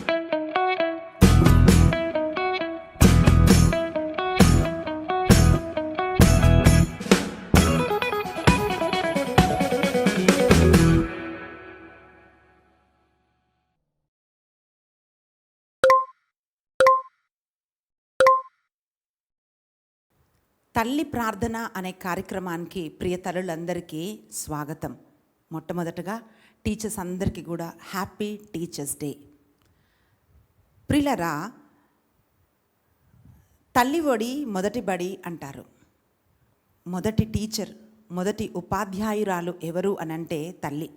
తల్లి ప్రార్థన అనే కార్యక్రమానికి ప్రియ తల్లులందరికీ స్వాగతం. మొట్టమొదటగా టీచర్స్ అందరికీ కూడా హ్యాపీ టీచర్స్ డే. ప్రియులరా, తల్లి ఒడి మొదటి బడి అంటారు. మొదటి టీచర్, మొదటి ఉపాధ్యాయురాలు ఎవరు అనంటే తల్లి.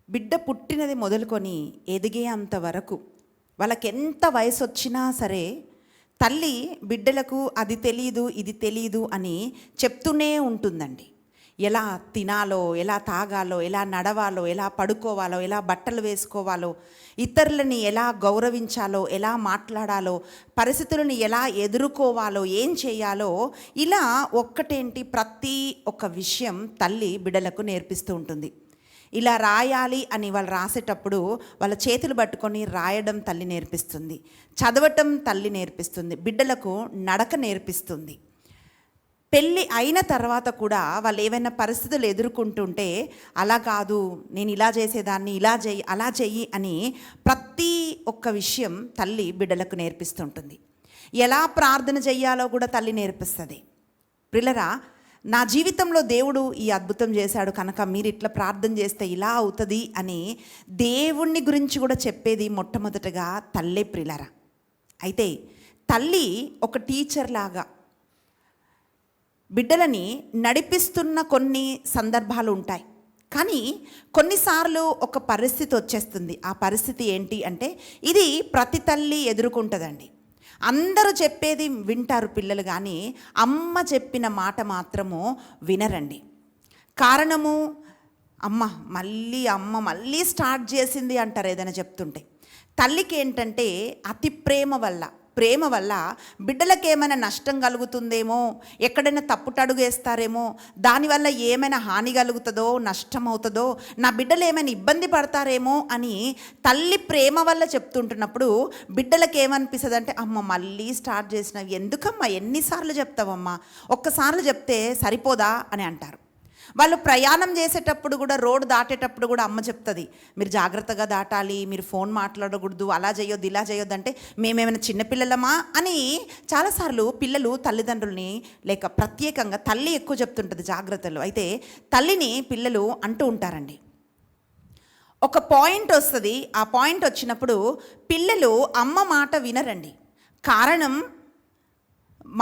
బిడ్డ పుట్టినది మొదలుకొని ఎదిగేంత వరకు వాళ్ళకెంత వయసు వచ్చినా సరే తల్లి బిడ్డలకు అది తెలీదు ఇది తెలీదు అని చెప్తూనే ఉంటుందండి. ఎలా తినాలో, ఎలా తాగాలో, ఎలా నడవాలో, ఎలా పడుకోవాలో, ఎలా బట్టలు వేసుకోవాలో, ఇతరులని ఎలా గౌరవించాలో, ఎలా మాట్లాడాలో, పరిస్థితులను ఎలా ఎదుర్కోవాలో, ఏం చేయాలో, ఇలా ఒక్కటేంటి ప్రతి ఒక్క విషయం తల్లి బిడ్డలకు నేర్పిస్తూ ఉంటుంది. ఇలా రాయాలి అని వాళ్ళు రాసేటప్పుడు వాళ్ళ చేతులు పట్టుకొని రాయడం తల్లి నేర్పిస్తుంది, చదవటం తల్లి నేర్పిస్తుంది, బిడ్డలకు నడక నేర్పిస్తుంది. పెళ్ళి అయిన తర్వాత కూడా వాళ్ళు ఏవైనా పరిస్థితులు ఎదుర్కొంటుంటే అలా కాదు, నేను ఇలా చేసేదాన్ని, ఇలా చెయ్యి, అలా చెయ్యి అని ప్రతి ఒక్క విషయం తల్లి బిడ్డలకు నేర్పిస్తుంటుంది. ఎలా ప్రార్థన చెయ్యాలో కూడా తల్లి నేర్పిస్తుంది. పిల్లరా, నా జీవితంలో దేవుడు ఈ అద్భుతం చేశాడు కనుక మీరు ఇట్లా ప్రార్థన చేస్తే ఇలా అవుతుంది అని దేవుణ్ణి గురించి కూడా చెప్పేది మొట్టమొదటగా తల్లే ప్రియులరా. అయితే తల్లి ఒక టీచర్ లాగా బిడ్డలని నడిపిస్తున్న కొన్ని సందర్భాలు ఉంటాయి. కానీ కొన్నిసార్లు ఒక పరిస్థితి వచ్చేస్తుంది. ఆ పరిస్థితి ఏంటి అంటే ఇది ప్రతి తల్లి ఎదుర్కొంటుందండి. అందరూ చెప్పేది వింటారు పిల్లలు, కానీ అమ్మ చెప్పిన మాట మాత్రము వినరండి. కారణము అమ్మ మళ్ళీ స్టార్ట్ చేసింది అంటారు ఏదైనా చెప్తుంటే. తల్లికి ఏంటంటే అతి ప్రేమ వల్ల బిడ్డలకు ఏమైనా నష్టం కలుగుతుందేమో, ఎక్కడైనా తప్పుటడుగు వేస్తారేమో, దానివల్ల ఏమైనా హాని కలుగుతుందో, నష్టం అవుతుందో, నా బిడ్డలు ఏమైనా ఇబ్బంది పడతారేమో అని తల్లి ప్రేమ వల్ల చెప్తుంటున్నప్పుడు బిడ్డలకు ఏమనిపిస్తుంది అంటే, అమ్మ మళ్ళీ స్టార్ట్ చేసినవి ఎందుకమ్మా, ఎన్నిసార్లు చెప్తావమ్మా, ఒక్కసార్లు చెప్తే సరిపోదా అని అంటారు. వాళ్ళు ప్రయాణం చేసేటప్పుడు కూడా, రోడ్డు దాటేటప్పుడు కూడా అమ్మ చెప్తుంది, మీరు జాగ్రత్తగా దాటాలి, మీరు ఫోన్ మాట్లాడకూడదు, అలా చేయొద్దు, ఇలా చేయొద్దు అంటే మేమేమైనా చిన్నపిల్లలమా అని చాలాసార్లు పిల్లలు తల్లిదండ్రుల్ని, లేక ప్రత్యేకంగా తల్లి ఎక్కువ చెప్తుంటుంది జాగ్రత్తలు. అయితే తల్లిని పిల్లలు అంటూ ఉంటారండి. ఒక పాయింట్ వస్తుంది, ఆ పాయింట్ వచ్చినప్పుడు పిల్లలు అమ్మ మాట వినరండి. కారణం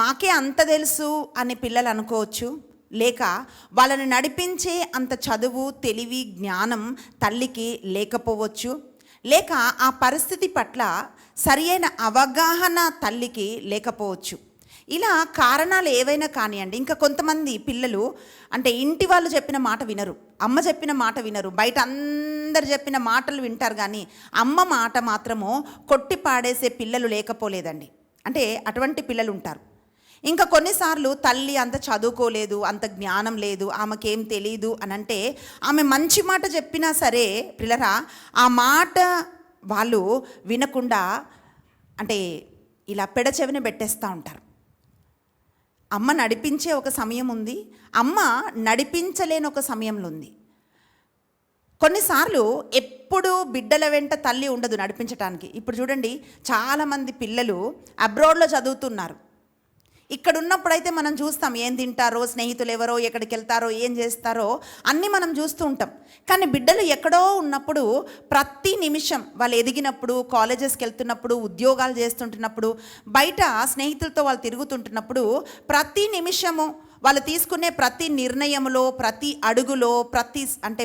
మాకే అంత తెలుసు అని పిల్లలు అనుకోవచ్చు, లేక వాళ్ళని నడిపించే అంత చదువు, తెలివి, జ్ఞానం తల్లికి లేకపోవచ్చు, లేక ఆ పరిస్థితి పట్ల సరియైన అవగాహన తల్లికి లేకపోవచ్చు. ఇలా కారణాలు ఏవైనా కానివ్వండి. ఇంకా కొంతమంది పిల్లలు అంటే ఇంటి వాళ్ళు చెప్పిన మాట వినరు, అమ్మ చెప్పిన మాట వినరు, బయట అందరు చెప్పిన మాటలు వింటారు, కానీ అమ్మ మాట మాత్రము కొట్టి పాడేసే పిల్లలు లేకపోలేదండి. అంటే అటువంటి పిల్లలు ఉంటారు. ఇంకా కొన్నిసార్లు తల్లి అంత చదువుకోలేదు, అంత జ్ఞానం లేదు, ఆమెకేం తెలీదు అని అంటే ఆమె మంచి మాట చెప్పినా సరే పిల్లరా ఆ మాట వాళ్ళు వినకుండా అంటే ఇలా పెడచెవిన పెట్టేస్తూ ఉంటారు. అమ్మ నడిపించే ఒక సమయం ఉంది, అమ్మ నడిపించలేని ఒక సమయంలో ఉంది. కొన్నిసార్లు ఎప్పుడు బిడ్డల వెంట తల్లి ఉండదు నడిపించడానికి. ఇప్పుడు చూడండి, చాలామంది పిల్లలు అబ్రాడ్లో చదువుతున్నారు. ఇక్కడ ఉన్నప్పుడైతే మనం చూస్తాం ఏం తింటారో, స్నేహితులు ఎవరో, ఎక్కడికి వెళ్తారో, ఏం చేస్తారో అన్నీ మనం చూస్తూ ఉంటాం. కానీ బిడ్డలు ఎక్కడో ఉన్నప్పుడు ప్రతి నిమిషం వాళ్ళు ఎదిగినప్పుడు, కాలేజెస్కి వెళ్తున్నప్పుడు, ఉద్యోగాలు చేస్తుంటున్నప్పుడు, బయట స్నేహితులతో వాళ్ళు తిరుగుతుంటున్నప్పుడు ప్రతి నిమిషము వాళ్ళు తీసుకునే ప్రతి నిర్ణయంలో, ప్రతి అడుగులో,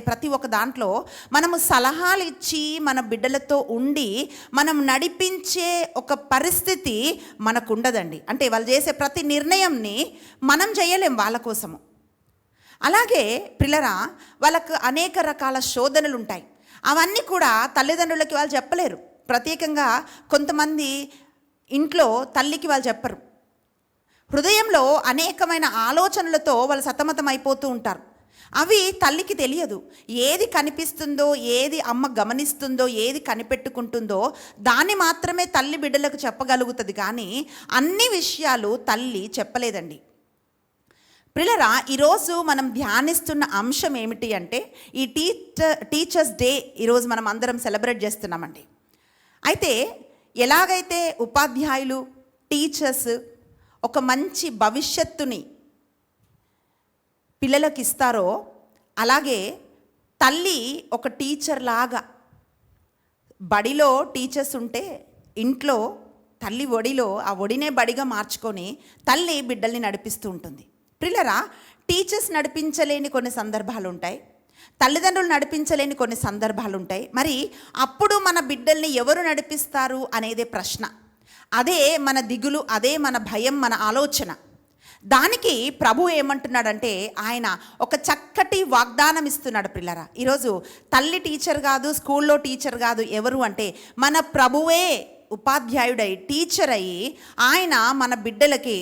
ప్రతి ఒక్క దాంట్లో మనము సలహాలు ఇచ్చి మన బిడ్డలతో ఉండి మనం నడిపించే ఒక పరిస్థితి మనకు ఉండదండి. అంటే వాళ్ళు చేసే ప్రతి నిర్ణయంని మనం చేయలేం వాళ్ళ కోసము. అలాగే పిల్లరా, వాళ్ళకు అనేక రకాల శోధనలు ఉంటాయి. అవన్నీ కూడా తల్లిదండ్రులకి వాళ్ళు చెప్పలేరు. ప్రత్యేకంగా కొంతమంది ఇంట్లో తల్లికి వాళ్ళు చెప్పరు. హృదయంలో అనేకమైన ఆలోచనలతో వాళ్ళు సతమతం అయిపోతూ ఉంటారు. అవి తల్లికి తెలియదు. ఏది కనిపిస్తుందో, ఏది అమ్మ గమనిస్తుందో, ఏది కనిపెట్టుకుంటుందో దాన్ని మాత్రమే తల్లి బిడ్డలకు చెప్పగలుగుతుంది, కానీ అన్ని విషయాలు తల్లి చెప్పలేదండి. ప్రియులారా, ఈరోజు మనం ధ్యానిస్తున్న అంశం ఏమిటి అంటే ఈ టీచర్స్ డే ఈరోజు మనం అందరం సెలబ్రేట్ చేస్తున్నామండి. అయితే ఎలాగైతే ఉపాధ్యాయులు, టీచర్స్ ఒక మంచి భవిష్యత్తుని పిల్లలకు ఇస్తారో, అలాగే తల్లి ఒక టీచర్ లాగా, బడిలో టీచర్స్ ఉంటే ఇంట్లో తల్లి ఒడిలో ఆ ఒడినే బడిగా మార్చుకొని తల్లి బిడ్డల్ని నడిపిస్తూ ఉంటుంది. ప్రియులారా, టీచర్స్ నడిపించలేని కొన్ని సందర్భాలు ఉంటాయి, తల్లిదండ్రులు నడిపించలేని కొన్ని సందర్భాలు ఉంటాయి. మరి అప్పుడు మన బిడ్డల్ని ఎవరు నడిపిస్తారు అనేదే ప్రశ్న. అదే మన దిగులు, అదే మన భయం, మన ఆలోచన. దానికి ప్రభు ఏమంటున్నాడంటే ఆయన ఒక చక్కటి వాగ్దానం ఇస్తున్నాడు. ప్రియులారా, ఈరోజు తల్లి టీచర్ కాదు, స్కూల్లో టీచర్ కాదు, ఎవరు అంటే మన ప్రభువే ఉపాధ్యాయుడై, టీచర్ అయ్యి ఆయన మన బిడ్డలకి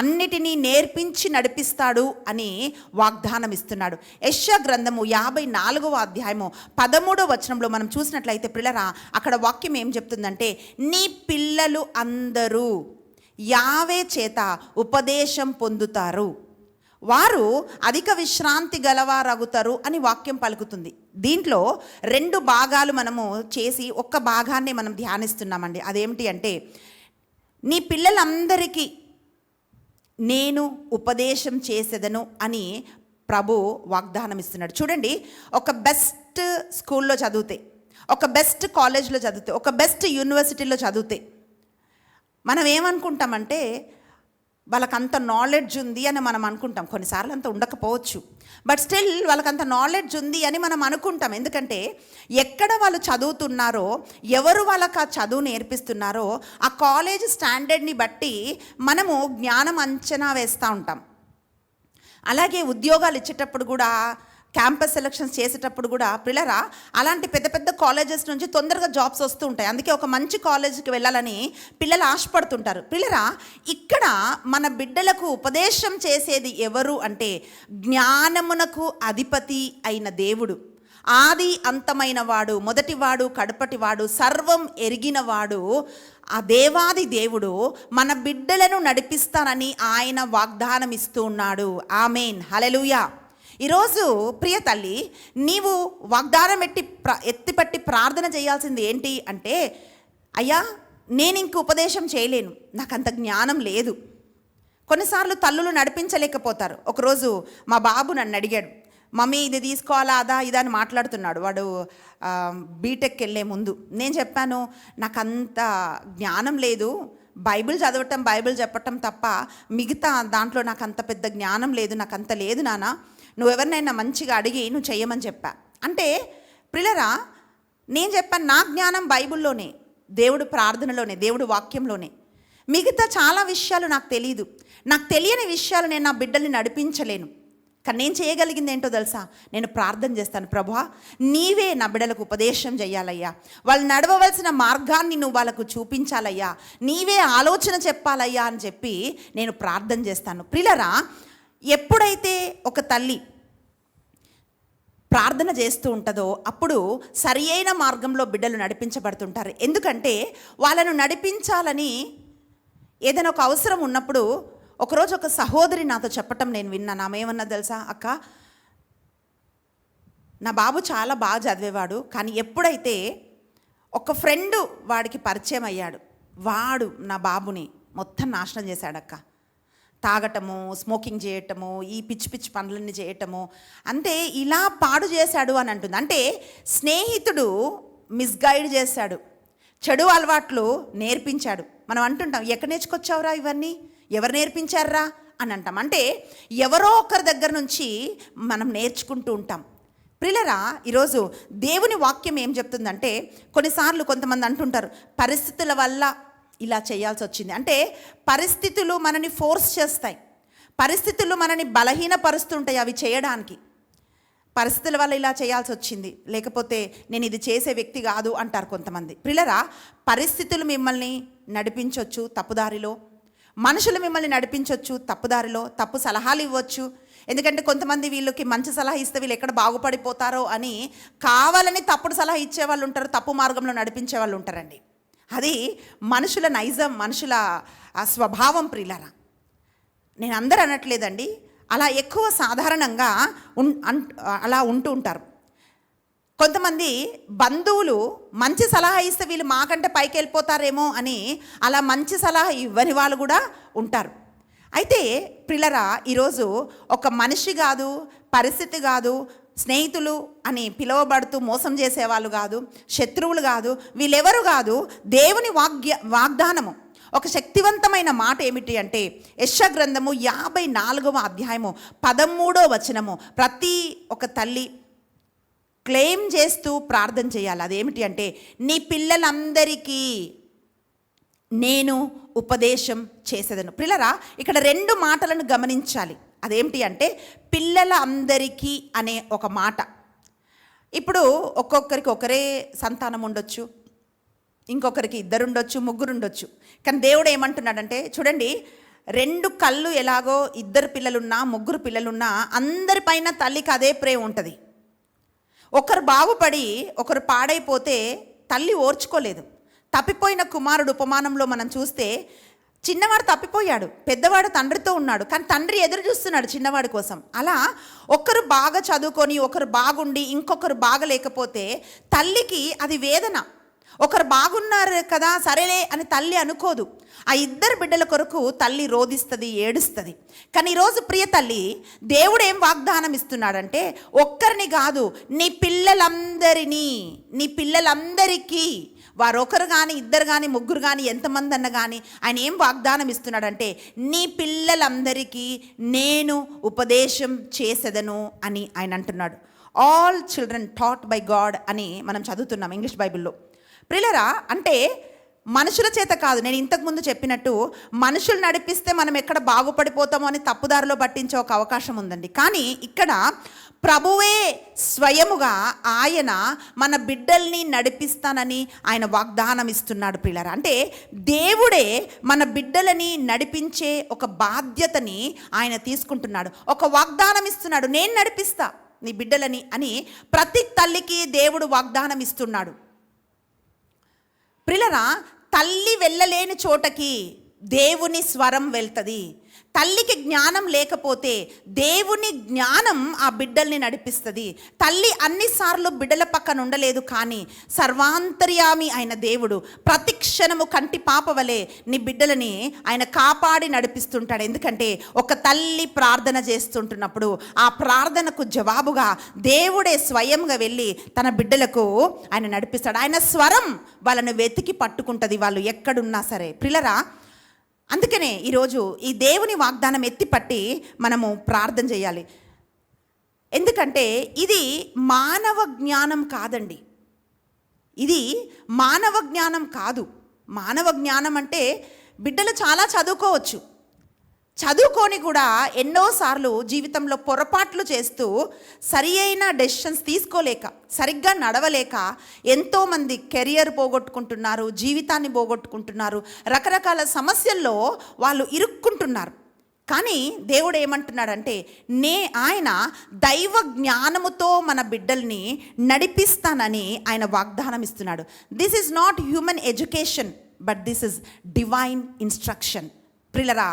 అన్నిటినీ నేర్పించి నడిపిస్తాడు అని వాగ్దానం ఇస్తున్నాడు. యెషయా గ్రంథము 54వ అధ్యాయము 13వ వచనంలో మనం చూసినట్లయితే ప్రియులారా, అక్కడ వాక్యం ఏం చెప్తుందంటే, నీ పిల్లలు అందరూ యావే చేత ఉపదేశం పొందుతారు, వారు అధిక విశ్రాంతి గలవారగుతారు అని వాక్యం పలుకుతుంది. దీంట్లో 2 భాగాలు మనము చేసి ఒక్క భాగాన్ని మనం ధ్యానిస్తున్నామండి. అదేమిటి అంటే, నీ పిల్లలందరికీ నేను ఉపదేశం చేసేదను అని ప్రభు వాగ్దానం ఇస్తున్నాడు. చూడండి, ఒక బెస్ట్ స్కూల్లో చదివితే, ఒక బెస్ట్ కాలేజ్లో చదివితే, ఒక బెస్ట్ యూనివర్సిటీలో చదివితే మనం ఏమనుకుంటామంటే వాళ్ళకంత నాలెడ్జ్ ఉంది అని మనం అనుకుంటాం. కొన్నిసార్లు అంత ఉండకపోవచ్చు, బట్ స్టిల్ వాళ్ళకంత నాలెడ్జ్ ఉంది అని మనం అనుకుంటాం. ఎందుకంటే ఎక్కడ వాళ్ళు చదువుతున్నారో, ఎవరు వాళ్ళకి ఆ చదువు నేర్పిస్తున్నారో ఆ కాలేజ్ స్టాండర్డ్ని బట్టి మనము జ్ఞానం అంచనా వేస్తూ ఉంటాం. అలాగే ఉద్యోగాలు ఇచ్చేటప్పుడు కూడా, క్యాంపస్ సెలక్షన్స్ చేసేటప్పుడు కూడా ప్రియులారా, అలాంటి పెద్ద పెద్ద కాలేజెస్ నుంచి తొందరగా జాబ్స్ వస్తూ ఉంటాయి. అందుకే ఒక మంచి కాలేజీకి వెళ్ళాలని పిల్లలు ఆశపడుతుంటారు. ప్రియులారా, ఇక్కడ మన బిడ్డలకు ఉపదేశం చేసేది ఎవరు అంటే జ్ఞానమునకు అధిపతి అయిన దేవుడు, ఆది అంతమైన వాడు, మొదటివాడు కడపటివాడు, సర్వం ఎరిగినవాడు ఆ దేవాది దేవుడు మన బిడ్డలను నడిపిస్తానని ఆయన వాగ్దానం ఇస్తూ ఉన్నాడు. ఆమేన్, హల్లెలూయా. ఈరోజు ప్రియ తల్లి, నీవు వాగ్దానం ఎత్తిపట్టి ప్రార్థన చేయాల్సింది ఏంటి అంటే, అయ్యా నేను ఇంక ఉపదేశం చేయలేను, నాకు అంత జ్ఞానం లేదు. కొన్నిసార్లు తల్లులు నడిపించలేకపోతారు. ఒకరోజు మా బాబు నన్ను అడిగాడు, మమ్మీ ఇది తీసుకోవాలా అదా ఇదా అని మాట్లాడుతున్నాడు. వాడు బీటెక్ వెళ్ళే ముందు. నేను చెప్పాను, నాకు అంత జ్ఞానం లేదు, బైబిల్ చదవటం, బైబిల్ చెప్పటం తప్ప మిగతా దాంట్లో నాకు అంత పెద్ద జ్ఞానం లేదు, నాకు అంత లేదు నాన్న, నువ్వెవరినైనా మంచిగా అడిగి నువ్వు చెయ్యమని చెప్పా. అంటే ప్రియులారా, నేను చెప్పాను నా జ్ఞానం బైబిల్లోనే, దేవుడు ప్రార్థనలోనే, దేవుడు వాక్యంలోనే. మిగతా చాలా విషయాలు నాకు తెలియదు. నాకు తెలియని విషయాలు నేను నా బిడ్డల్ని నడిపించలేను. కానీ నేను చేయగలిగింది ఏంటో తెలుసా? నేను ప్రార్థన చేస్తాను, ప్రభువా నీవే నా బిడ్డలకు ఉపదేశం చేయాలయ్యా, వాళ్ళు నడవవలసిన మార్గాన్ని నువ్వు వాళ్ళకు చూపించాలయ్యా, నీవే ఆలోచన చెప్పాలయ్యా అని చెప్పి నేను ప్రార్థన చేస్తాను. ప్రియులారా, ఎప్పుడైతే ఒక తల్లి ప్రార్థన చేస్తూ ఉంటుందో అప్పుడు సరి అయిన మార్గంలో బిడ్డలు నడిపించబడుతుంటారు. ఎందుకంటే వాళ్ళను నడిపించాలని ఏదైనా ఒక అవసరం ఉన్నప్పుడు, ఒకరోజు ఒక సహోదరి నాతో చెప్పటం నేను విన్నాను. ఆమె ఏమన్నా తెలుసా, అక్క నా బాబు చాలా బాగా చదివేవాడు, కానీ ఎప్పుడైతే ఒక ఫ్రెండు వాడికి పరిచయం అయ్యాడు, వాడు నా బాబుని మొత్తం నాశనం చేశాడక్క. తాగటము, స్మోకింగ్ చేయటము, ఈ పిచ్చి పిచ్చి పనులన్నీ చేయటము, అంటే ఇలా పాడు చేశాడు అని అంటుంది. అంటే స్నేహితుడు మిస్గైడ్ చేశాడు, చెడు అలవాట్లు నేర్పించాడు. మనం అంటుంటాం, ఎక్కడ నేర్చుకొచ్చావురా ఇవన్నీ, ఎవరు నేర్పించారా అని అంటాం. అంటే ఎవరో ఒకరి దగ్గర నుంచి మనం నేర్చుకుంటూ ఉంటాం. ప్రియులారా, ఈరోజు దేవుని వాక్యం ఏం చెప్తుందంటే, కొన్నిసార్లు కొంతమంది అంటుంటారు పరిస్థితుల వల్ల ఇలా చేయాల్సి వచ్చింది. అంటే పరిస్థితులు మనని ఫోర్స్ చేస్తాయి, పరిస్థితులు మనని బలహీనపరుస్తుంటాయి అవి చేయడానికి. పరిస్థితుల వల్ల ఇలా చేయాల్సి వచ్చింది, లేకపోతే నేను ఇది చేసే వ్యక్తి కాదు అంటారు కొంతమంది. ప్రియులారా, పరిస్థితులు మిమ్మల్ని నడిపించవచ్చు తప్పుదారిలో, మనుషులు మిమ్మల్ని నడిపించవచ్చు తప్పుదారిలో, తప్పు సలహాలు ఇవ్వచ్చు. ఎందుకంటే కొంతమంది వీళ్ళకి మంచి సలహా ఇస్తే వీళ్ళు ఎక్కడ బాగుపడిపోతారో అని కావాలని తప్పుడు సలహా ఇచ్చే వాళ్ళు ఉంటారు, తప్పు మార్గంలో నడిపించే వాళ్ళు ఉంటారండి. అది మనుషుల నైజం, మనుషుల ఆ స్వభావం ప్రియులారా. నేను అందరూ అనట్లేదండి, అలా ఎక్కువ సాధారణంగా అలా ఉంటూ ఉంటారు. కొంతమంది బంధువులు మంచి సలహా ఇస్తే వీళ్ళు మాకంటే పైకి వెళ్ళిపోతారేమో అని అలా మంచి సలహా ఇవ్వని వాళ్ళు కూడా ఉంటారు. అయితే ప్రియులారా, ఈరోజు ఒక మనిషి కాదు, పరిస్థితి కాదు, స్నేహితులు అని పిలువబడుతూ మోసం చేసేవాళ్ళు కాదు, శత్రువులు కాదు, వీళ్ళెవరు కాదు, దేవుని వాగ్దానము. ఒక శక్తివంతమైన మాట ఏమిటి అంటే యెషయా గ్రంథము 54వ అధ్యాయము 13వ వచనము. ప్రతి ఒక తల్లి క్లెయిమ్ చేస్తూ ప్రార్థన చేయాలి. అదేమిటి అంటే, నీ పిల్లలందరికీ నేను ఉపదేశం చేసేదను. పిల్లరా, ఇక్కడ 2 మాటలను గమనించాలి. అదేమిటి అంటే పిల్లల అందరికీ అనే ఒక మాట. ఇప్పుడు ఒక్కొక్కరికి ఒకరే సంతానం ఉండొచ్చు, ఇంకొకరికి 2 ఉండొచ్చు, 3 ఉండొచ్చు. కానీ దేవుడు ఏమంటున్నాడంటే, చూడండి, 2 కళ్ళు ఎలాగో 2 పిల్లలున్నా 3 పిల్లలున్నా అందరిపైన తల్లికి అదే ప్రేమ ఉంటుంది. ఒకరు బాగుపడి ఒకరు పాడైపోతే తల్లి ఓర్చుకోలేదు. తప్పిపోయిన కుమారుడు ఉపమానంలో మనం చూస్తే చిన్నవాడు తప్పిపోయాడు, పెద్దవాడు తండ్రితో ఉన్నాడు, కానీ తండ్రి ఎదురు చూస్తున్నాడు చిన్నవాడి కోసం. అలా ఒకరు బాగా చదువుకొని ఒకరు బాగుండి ఇంకొకరు బాగలేకపోతే తల్లికి అది వేదన. ఒకరు బాగున్నారు కదా సరేలే అని తల్లి అనుకోదు. ఆ 2 బిడ్డల కొరకు తల్లి రోదిస్తుంది, ఏడుస్తుంది. కానీ ఈరోజు ప్రియ తల్లి, దేవుడు ఏం వాగ్దానం ఇస్తున్నాడంటే, ఒక్కరిని కాదు, నీ పిల్లలందరికీ, వారు ఒకరు కానీ 2 కానీ 3 కానీ ఎంతమంది అన్న కానీ ఆయన ఏం వాగ్దానం ఇస్తున్నాడంటే, నీ పిల్లలందరికీ నేను ఉపదేశం చేసేదను అని ఆయన అంటున్నాడు. All children taught by God అని మనం చదువుతున్నాం ఇంగ్లీష్ బైబిల్లో. ప్రియులరా, అంటే మనుషుల చేత కాదు. నేను ఇంతకుముందు చెప్పినట్టు మనుషులు నడిపిస్తే మనం ఎక్కడ బాగుపడిపోతామో అని తప్పుదారిలో పట్టించే ఒక అవకాశం ఉందండి. కానీ ఇక్కడ ప్రభువే స్వయముగా ఆయన మన బిడ్డల్ని నడిపిస్తానని ఆయన వాగ్దానం ఇస్తున్నాడు ప్రియులారా. అంటే దేవుడే మన బిడ్డలని నడిపించే ఒక బాధ్యతని ఆయన తీసుకుంటున్నాడు. ఒక వాగ్దానం ఇస్తున్నాడు, నేను నడిపిస్తా నీ బిడ్డలని అని ప్రతి తల్లికి దేవుడు వాగ్దానం ఇస్తున్నాడు. ప్రియులారా, తల్లి వెళ్ళలేని చోటకి దేవుని స్వరం వెళ్తుంది. తల్లికి జ్ఞానం లేకపోతే దేవుని జ్ఞానం ఆ బిడ్డల్ని నడిపిస్తుంది. తల్లి అన్నిసార్లు బిడ్డల పక్కన ఉండలేదు, కానీ సర్వాంతర్యామి అయిన దేవుడు ప్రతి క్షణము కంటి పాప వలె నీ బిడ్డలని ఆయన కాపాడి నడిపిస్తుంటాడు. ఎందుకంటే ఒక తల్లి ప్రార్థన చేస్తుంటున్నప్పుడు ఆ ప్రార్థనకు జవాబుగా దేవుడే స్వయంగా వెళ్ళి తన బిడ్డలకు ఆయన నడిపిస్తాడు. ఆయన స్వరం వాళ్ళను వెతికి పట్టుకుంటుంది, వాళ్ళు ఎక్కడున్నా సరే. ప్రియులారా, అందుకనే ఈరోజు ఈ దేవుని వాగ్దానం ఎత్తిపట్టి మనము ప్రార్థన చేయాలి. ఎందుకంటే ఇది మానవ జ్ఞానం కాదండి, ఇది మానవ జ్ఞానం కాదు. మానవ జ్ఞానం అంటే బిడ్డలు చాలా చదువుకోవచ్చు, చదువుకొని కూడా ఎన్నోసార్లు జీవితంలో పొరపాట్లు చేస్తూ సరి అయిన డెసిషన్స్ తీసుకోలేక, సరిగ్గా నడవలేక ఎంతోమంది కెరియర్ పోగొట్టుకుంటున్నారు, జీవితాన్ని పోగొట్టుకుంటున్నారు, రకరకాల సమస్యల్లో వాళ్ళు ఇరుక్కుంటున్నారు. కానీ దేవుడు ఏమంటున్నాడంటే, ఆయన దైవ జ్ఞానముతో మన బిడ్డల్ని నడిపిస్తానని ఆయన వాగ్దానం ఇస్తున్నాడు. This is not human education, but this is divine instruction. ప్రియులారా,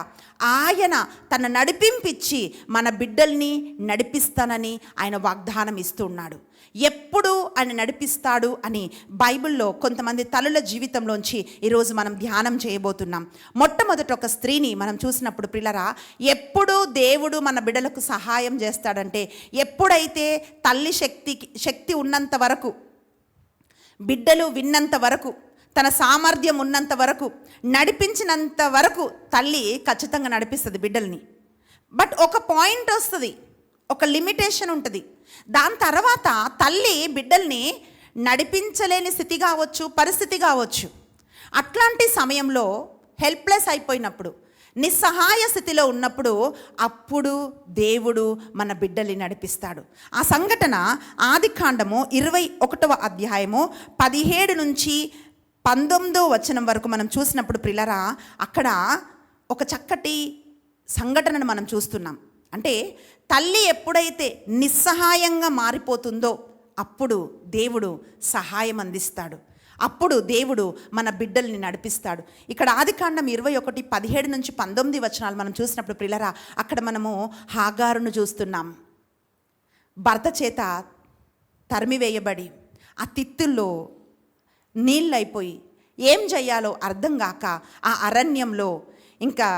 ఆయన తన నడిపింపిచ్చి మన బిడ్డల్ని నడిపిస్తానని ఆయన వాగ్దానం ఇస్తున్నాడు. ఎప్పుడు ఆయన నడిపిస్తాడు అని బైబిల్లో కొంతమంది తల్లుల జీవితంలోంచి ఈరోజు మనం ధ్యానం చేయబోతున్నాం. మొట్టమొదట ఒక స్త్రీని మనం చూసినప్పుడు ప్రియులారా, ఎప్పుడు దేవుడు మన బిడ్డలకు సహాయం చేస్తాడంటే, ఎప్పుడైతే తల్లి శక్తి ఉన్నంత వరకు, బిడ్డలు విన్నంత వరకు, తన సామర్థ్యం ఉన్నంత వరకు, నడిపించినంత వరకు తల్లి ఖచ్చితంగా నడిపిస్తుంది బిడ్డల్ని. బట్ ఒక పాయింట్ వస్తుంది, ఒక లిమిటేషన్ ఉంటుంది. దాని తర్వాత తల్లి బిడ్డల్ని నడిపించలేని స్థితి కావచ్చు, పరిస్థితి కావచ్చు. అట్లాంటి సమయంలో హెల్ప్లెస్ అయిపోయినప్పుడు, నిస్సహాయ స్థితిలో ఉన్నప్పుడు అప్పుడు దేవుడు మన బిడ్డల్ని నడిపిస్తాడు. ఆ సంఘటన ఆదికాండము 21వ అధ్యాయము 17 నుంచి 19వ వచనం వరకు మనం చూసినప్పుడు ప్రియులారా, అక్కడ ఒక చక్కటి సంఘటనను మనం చూస్తున్నాం. అంటే తల్లి ఎప్పుడైతే నిస్సహాయంగా మారిపోతుందో అప్పుడు దేవుడు సహాయం అందిస్తాడు, అప్పుడు దేవుడు మన బిడ్డల్ని నడిపిస్తాడు. ఇక్కడ ఆదికాండం 21:17-19 మనం చూసినప్పుడు ప్రియులారా, అక్కడ మనము హాగారును చూస్తున్నాం. భర్త చేత తరిమివేయబడి ఆ తిత్తుల్లో నీళ్ళైపోయి ఏం చెయ్యాలో అర్థం కాక ఆ అరణ్యంలో, ఇంకా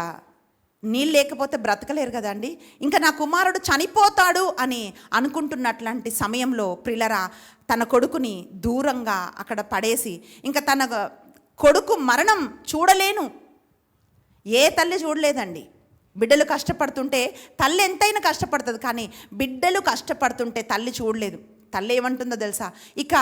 నీళ్ళు లేకపోతే బ్రతకలేరు కదండి, ఇంకా నా కుమారుడు చనిపోతాడు అని అనుకుంటున్నట్లాంటి సమయంలో ప్రియులారా, తన కొడుకుని దూరంగా అక్కడ పడేసి, ఇంకా తన కొడుకు మరణం చూడలేను, ఏ తల్లి చూడలేదండి. బిడ్డలు కష్టపడుతుంటే తల్లి ఎంతైనా కష్టపడుతుంది, కానీ బిడ్డలు కష్టపడుతుంటే తల్లి చూడలేదు. తల్లి ఏమంటుందో తెలుసా, ఇక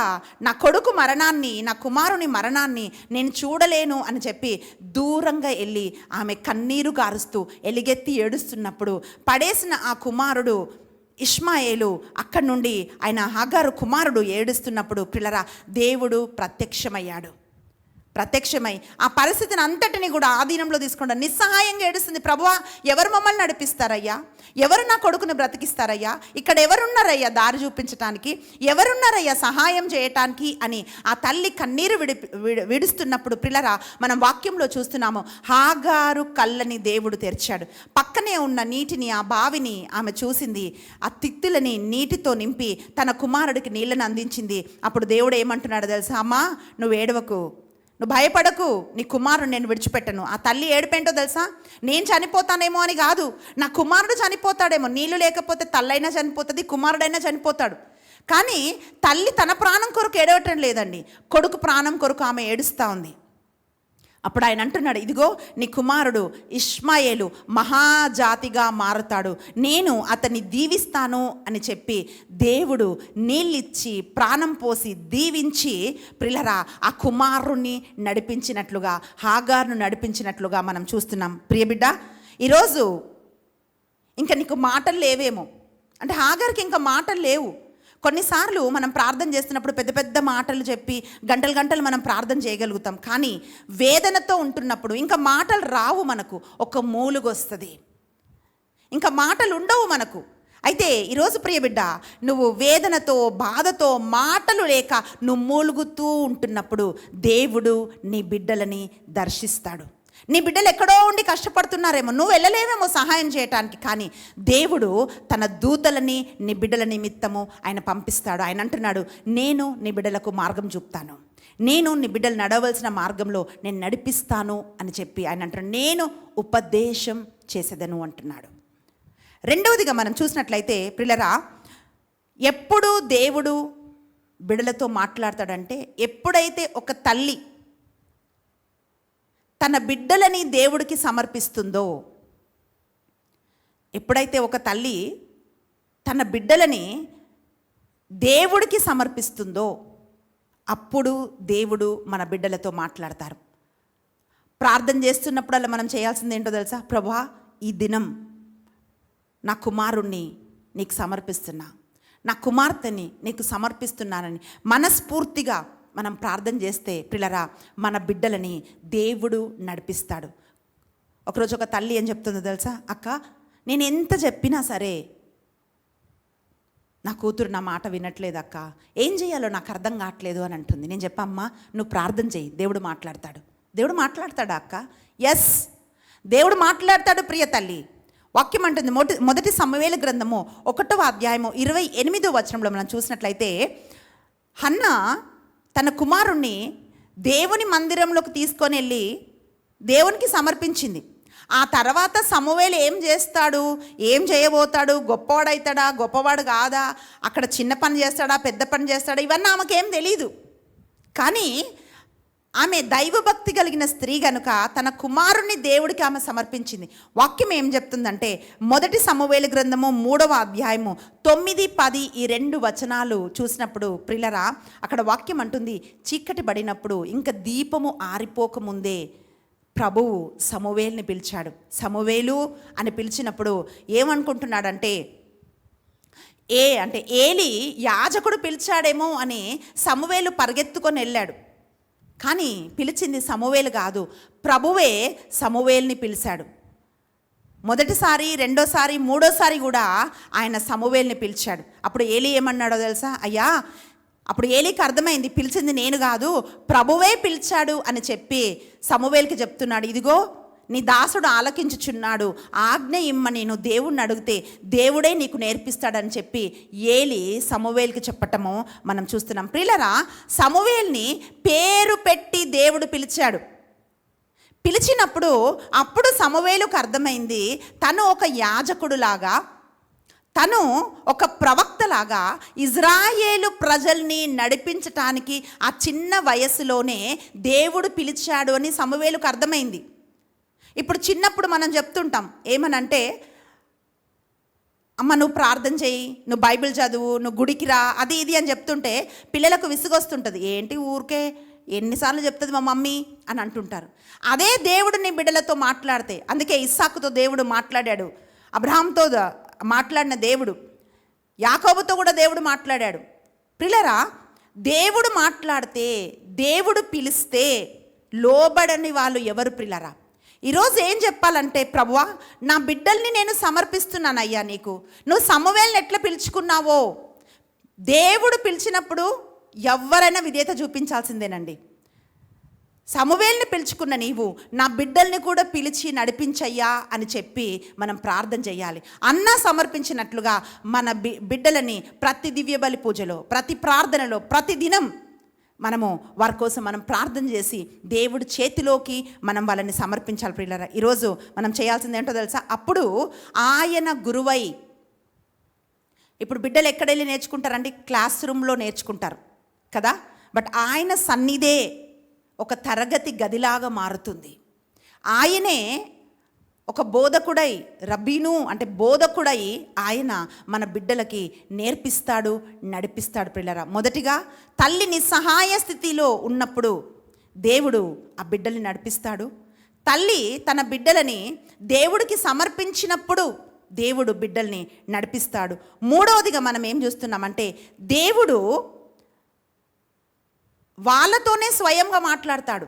నా కొడుకు మరణాన్ని, నా కుమారుని మరణాన్ని నేను చూడలేను అని చెప్పి దూరంగా వెళ్ళి ఆమె కన్నీరు గారుస్తూ ఎలుగెత్తి ఏడుస్తున్నప్పుడు పడేసిన ఆ కుమారుడు ఇష్మాయేలు అక్కడి నుండి ఆయన హాగారు కుమారుడు ఏడుస్తున్నప్పుడు పిల్లరా, దేవుడు ప్రత్యక్షమై ఆ పరిస్థితిని అంతటిని కూడా ఆధీనంలో తీసుకుంటా నిస్సహాయంగా ఏడుస్తుంది. ప్రభువా, ఎవరు మమ్మల్ని నడిపిస్తారయ్యా, ఎవరు నా కొడుకుని బ్రతికిస్తారయ్యా, ఇక్కడ ఎవరున్నారయ్యా దారి చూపించటానికి, ఎవరున్నారయ్యా సహాయం చేయటానికి అని ఆ తల్లి కన్నీరు విడుస్తున్నప్పుడు పిల్లరా, మనం వాక్యంలో చూస్తున్నాము, హాగారు కళ్ళని దేవుడు తెరిచాడు. పక్కనే ఉన్న నీటిని, ఆ బావిని ఆమె చూసింది, ఆ తిత్తులని నీటితో నింపి తన కుమారుడికి నీళ్ళని అందించింది. అప్పుడు దేవుడు ఏమంటున్నాడు తెలుసా, అమ్మా నువ్వు ఏడవకు, నువ్వు భయపడకు, నీ కుమారుడు నేను విడిచిపెట్టను. ఆ తల్లి ఏడిపేంటో తెలుసా, నేను చనిపోతానేమో అని కాదు, నా కుమారుడు చనిపోతాడేమో. నీళ్ళు లేకపోతే తల్లైనా చనిపోతుంది, కుమారుడైనా చనిపోతాడు. కానీ తల్లి తన ప్రాణం కొరకు ఏడవటం లేదండి, కొడుకు ప్రాణం కొరకు ఆమె ఏడుస్తూ ఉంది. అప్పుడు ఆయన అంటున్నాడు, ఇదిగో నీ కుమారుడు ఇష్మాయేలు మహాజాతిగా మారుతాడు, నేను అతన్ని దీవిస్తాను అని చెప్పి దేవుడు నీళ్ళిచ్చి ప్రాణం పోసి దీవించి ప్రిలరా ఆ కుమారుణ్ణి నడిపించినట్లుగా, హాగారును నడిపించినట్లుగా మనం చూస్తున్నాం. ప్రియబిడ్డ, ఈరోజు ఇంకా నీకు మాటలు లేవేమో అంటే, హాగారుకి ఇంకా మాటలు లేవు. కొన్నిసార్లు మనం ప్రార్థన చేస్తున్నప్పుడు పెద్ద పెద్ద మాటలు చెప్పి గంటలు మనం ప్రార్థన చేయగలుగుతాం, కానీ వేదనతో ఉంటున్నప్పుడు ఇంకా మాటలు రావు, మనకు ఒక మూలుగొస్తుంది, ఇంకా మాటలు ఉండవు మనకు. అయితే ఈరోజు ప్రియబిడ్డ, నువ్వు వేదనతో బాధతో మాటలు లేక నువ్వు మూలుగుతూ ఉంటున్నప్పుడు దేవుడు నీ బిడ్డలని దర్శిస్తాడు. నీ బిడ్డలు ఎక్కడో ఉండి కష్టపడుతున్నారేమో, నువ్వు వెళ్ళలేవేమో సహాయం చేయటానికి, కానీ దేవుడు తన దూతలని నీ బిడ్డల నిమిత్తము ఆయన పంపిస్తాడు. ఆయన అంటున్నాడు, నేను నీ బిడ్డలకు మార్గం చూపుతాను, నేను నీ బిడ్డలు నడవలసిన మార్గంలో నేను నడిపిస్తాను అని చెప్పి ఆయన అంటున్నాడు, నేను ఉపదేశం చేసేదను అంటున్నాడు. రెండవదిగా మనం చూసినట్లయితే ప్రియులారా, ఎప్పుడు దేవుడు బిడ్డలతో మాట్లాడతాడంటే, ఎప్పుడైతే ఒక తల్లి తన బిడ్డలని దేవుడికి సమర్పిస్తుందో, ఎప్పుడైతే ఒక తల్లి తన బిడ్డలని దేవుడికి సమర్పిస్తుందో అప్పుడు దేవుడు మన బిడ్డలతో మాట్లాడతారు. ప్రార్థన చేస్తున్నప్పుడల్లా మనం చేయాల్సింది ఏంటో తెలుసా, ప్రభువా ఈ దినం నా కుమారుణ్ణి నీకు సమర్పిస్తున్నా, నా కుమార్తెని నీకు సమర్పిస్తున్నానని మనస్ఫూర్తిగా మనం ప్రార్థన చేస్తే పిల్లరా, మన బిడ్డలని దేవుడు నడిపిస్తాడు. ఒకరోజు ఒక తల్లి ఏం చెప్తుందో తెలుసా, అక్క నేను ఎంత చెప్పినా సరే నా కూతురు నా మాట వినట్లేదు అక్క, ఏం చేయాలో నాకు అర్థం కావట్లేదు అని అంటుంది. నేను చెప్పమ్మా, నువ్వు ప్రార్థన చేయి, దేవుడు మాట్లాడతాడు. దేవుడు మాట్లాడతాడా అక్క? ఎస్, దేవుడు మాట్లాడతాడు ప్రియ తల్లి. వాక్యం అంటుంది, మొదటి సమూయేలు గ్రంథము 1:28 మనం చూసినట్లయితే, హన్నా తన కుమారుణ్ణి దేవుని మందిరంలోకి తీసుకొని వెళ్ళి దేవునికి సమర్పించింది. ఆ తర్వాత సమూయేలు ఏం చేస్తాడు, ఏం చేయబోతాడు, గొప్పవాడవుతాడా గొప్పవాడు కాదా, అక్కడ చిన్న పని చేస్తాడా పెద్ద పని చేస్తాడా, ఇవన్నీ ఆమెకేం తెలీదు. కానీ ఆమె దైవభక్తి కలిగిన స్త్రీ గనుక తన కుమారుణ్ణి దేవుడికి ఆమె సమర్పించింది. వాక్యం ఏం చెప్తుందంటే, మొదటి సమూయేలు గ్రంథము 3:9-10 ఈ 2 వచనాలు చూసినప్పుడు ప్రియులారా, అక్కడ వాక్యం అంటుంది, చీకటి పడినప్పుడు ఇంకా దీపము ఆరిపోకముందే ప్రభువు సమూయేలుని పిలిచాడు. సమూయేలు అని పిలిచినప్పుడు ఏమనుకుంటున్నాడంటే, ఏలి యాజకుడు పిలిచాడేమో అని సమూయేలు పరిగెత్తుకొని వెళ్ళాడు. కానీ పిలిచింది సమూయేలు కాదు, ప్రభువే సమూయేలుని పిలిచాడు. మొదటిసారి, రెండోసారి, మూడోసారి కూడా ఆయన సమూవేల్ని పిలిచాడు. అప్పుడు ఏలీ ఏమన్నాడో తెలుసా? అయ్యా, అప్పుడు ఏలీకి అర్థమైంది, పిలిచింది నేను కాదు, ప్రభువే పిలిచాడు అని చెప్పి సమూవేల్కి చెప్తున్నాడు, ఇదిగో నీ దాసుడు ఆలకించుచున్నాడు, ఆజ్ఞ ఇమ్మని నేను దేవుణ్ణి అడిగితే దేవుడే నీకు నేర్పిస్తాడని చెప్పి ఏలీ సమూవేల్కి చెప్పటము మనం చూస్తున్నాం. ప్రియులరా, సమూవేల్ని పేరు పెట్టి దేవుడు పిలిచాడు. పిలిచినప్పుడు అప్పుడు సమూవేలుకు అర్థమైంది, తను ఒక యాజకుడులాగా, తను ఒక ప్రవక్తలాగా ఇజ్రాయేలు ప్రజల్ని నడిపించటానికి ఆ చిన్న వయసులోనే దేవుడు పిలిచాడు అని సమూవేలుకు అర్థమైంది. ఇప్పుడు చిన్నప్పుడు మనం చెప్తుంటాం ఏమనంటే, అమ్మ నువ్వు ప్రార్థన చేయి, నువ్వు బైబిల్ చదువు, నువ్వు గుడికి రా, అది ఇది అని చెప్తుంటే పిల్లలకు విసుగొస్తుంటుంది. ఏంటి ఊరికే ఎన్నిసార్లు చెప్తుంది మా మమ్మీ అని అంటుంటారు. అదే దేవుడు నీ బిడ్డలతో మాట్లాడితే, అందుకే ఇస్సాకుతో దేవుడు మాట్లాడాడు, అబ్రహాంతో మాట్లాడిన దేవుడు యాకోబుతో కూడా దేవుడు మాట్లాడాడు. ప్రియులరా, దేవుడు మాట్లాడితే, దేవుడు పిలిస్తే లోబడని వాళ్ళు ఎవరు ప్రియులరా? ఈరోజు ఏం చెప్పాలంటే, ప్రభువా నా బిడ్డల్ని నేను సమర్పిస్తున్నాను అయ్యా నీకు. నువ్వు సమూవేల్ని ఎట్లా పిలుచుకున్నావో, దేవుడు పిలిచినప్పుడు ఎవరైనా విధేయత చూపించాల్సిందేనండి. సమూవేల్ని పిలుచుకున్న నీవు నా బిడ్డల్ని కూడా పిలిచి నడిపించయ్యా అని చెప్పి మనం ప్రార్థన చేయాలి. అన్న సమర్పించినట్లుగా మన బిడ్డలని ప్రతి దివ్య బలి పూజలో, ప్రతి ప్రార్థనలో, ప్రతి దినం మనము వారి కోసం మనం ప్రార్థన చేసి దేవుడి చేతిలోకి మనం వాళ్ళని సమర్పించాలి. ప్రియులారా, ఈరోజు మనం చేయాల్సింది ఏంటో తెలుసా? అప్పుడు ఆయన గురువై, ఇప్పుడు బిడ్డలు ఎక్కడ వెళ్ళి నేర్చుకుంటారండి? క్లాస్ రూమ్లో నేర్చుకుంటారు కదా. బట్ ఆయన సన్నిధే ఒక తరగతి గదిలాగా మారుతుంది. ఆయనే ఒక బోధకుడై, రబ్బీను అంటే బోధకుడై ఆయన మన బిడ్డలకి నేర్పిస్తాడు, నడిపిస్తాడు. ప్రియులారా, మొదటిగా తల్లి నిస్సహాయ స్థితిలో ఉన్నప్పుడు దేవుడు ఆ బిడ్డల్ని నడిపిస్తాడు. తల్లి తన బిడ్డలని దేవుడికి సమర్పించినప్పుడు దేవుడు బిడ్డల్ని నడిపిస్తాడు. మూడవదిగా మనం ఏం చూస్తున్నామంటే, దేవుడు వాళ్ళతోనే స్వయంగా మాట్లాడతాడు.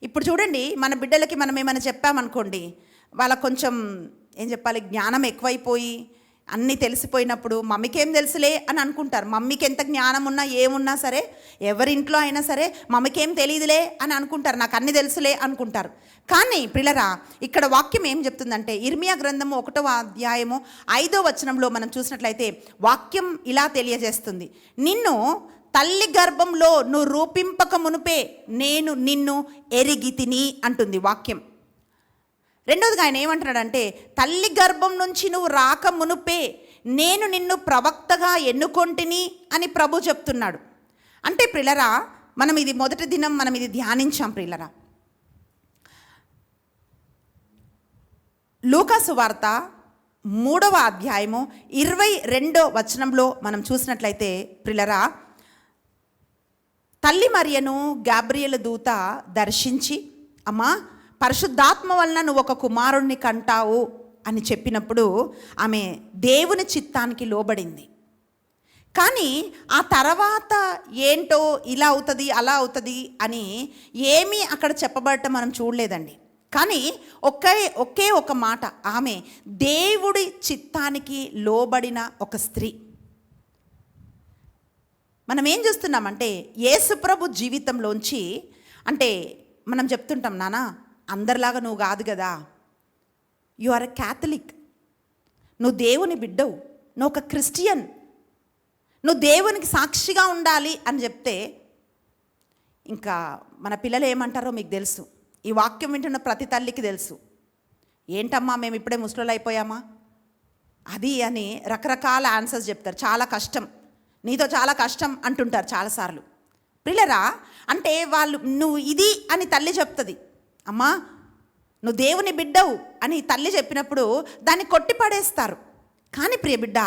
ఇప్పుడు చూడండి, మన బిడ్డలకి మనం ఏమైనా చెప్పామనుకోండి, వాళ్ళకు కొంచెం ఏం చెప్పాలి, జ్ఞానం ఎక్కువైపోయి అన్నీ తెలిసిపోయినప్పుడు మమ్మీకేం తెలుసులే అని అనుకుంటారు. మమ్మీకి ఎంత జ్ఞానం ఉన్నా ఏమున్నా సరే, ఎవరింట్లో అయినా సరే మమ్మీకేం తెలియదులే అని అనుకుంటారు, నాకు అన్నీ తెలుసులే అనుకుంటారు. కానీ పిల్లరా, ఇక్కడ వాక్యం ఏం చెప్తుందంటే, ఇర్మియా గ్రంథము 1వ అధ్యాయము 5వ వచనంలో మనం చూసినట్లయితే వాక్యం ఇలా తెలియజేస్తుంది, నిన్ను తల్లి గర్భంలో నువ్వు రూపింపక మునుపే నేను నిన్ను ఎరిగితిని అంటుంది వాక్యం. రెండోదిగా ఆయన ఏమంటున్నాడంటే, తల్లి గర్భం నుంచి నువ్వు రాక మునుపే నేను నిన్ను ప్రవక్తగా ఎన్నుకొంటిని అని ప్రభు చెప్తున్నాడు. అంటే ప్రియులరా, మనం ఇది మొదటి దినం మనం ఇది ధ్యానించాం. ప్రియులరా, లూకా సువార్త 3వ అధ్యాయము 22వ వచనంలో మనం చూసినట్లయితే ప్రియులరా, తల్లి మరియను గాబ్రియేలు దూత దర్శించి, అమ్మా పరిశుద్ధాత్మ వలన నువ్వు ఒక కుమారుణ్ణి కంటావు అని చెప్పినప్పుడు ఆమె దేవుని చిత్తానికి లోబడింది. కానీ ఆ తర్వాత ఏంటో ఇలా అవుతుంది అలా అవుతుంది అని ఏమీ అక్కడ చెప్పబడటం మనం చూడలేదండి. కానీ ఒకే ఒక మాట, ఆమె దేవుడి చిత్తానికి లోబడిన ఒక స్త్రీ. మనం ఏం చూస్తున్నామంటే, యేసుప్రభు జీవితంలోంచి, అంటే మనం చెప్తుంటాం, నానా అందరిలాగా నువ్వు కాదు కదా, యు ఆర్ ఎ క్యాథలిక్, నువ్వు దేవుని బిడ్డవు, నువ్వు ఒక క్రిస్టియన్, నువ్వు దేవునికి సాక్షిగా ఉండాలి అని చెప్తే ఇంకా మన పిల్లలు ఏమంటారో మీకు తెలుసు. ఈ వాక్యం వింటున్న ప్రతి తల్లికి తెలుసు, ఏంటమ్మా మేము ఇప్పుడే ముసలోళ్ళు అయిపోయామా అది అని రకరకాల ఆన్సర్స్ చెప్తారు. చాలా కష్టం, నీతో చాలా కష్టం అంటుంటారు చాలాసార్లు. పిల్లరా, అంటే వాళ్ళు నువ్వు ఇది అని తల్లి చెప్తుంది, అమ్మా నువ్వు దేవుని బిడ్డవు అని తల్లి చెప్పినప్పుడు దాన్ని కొట్టిపడేస్తారు. కానీ ప్రియ బిడ్డ,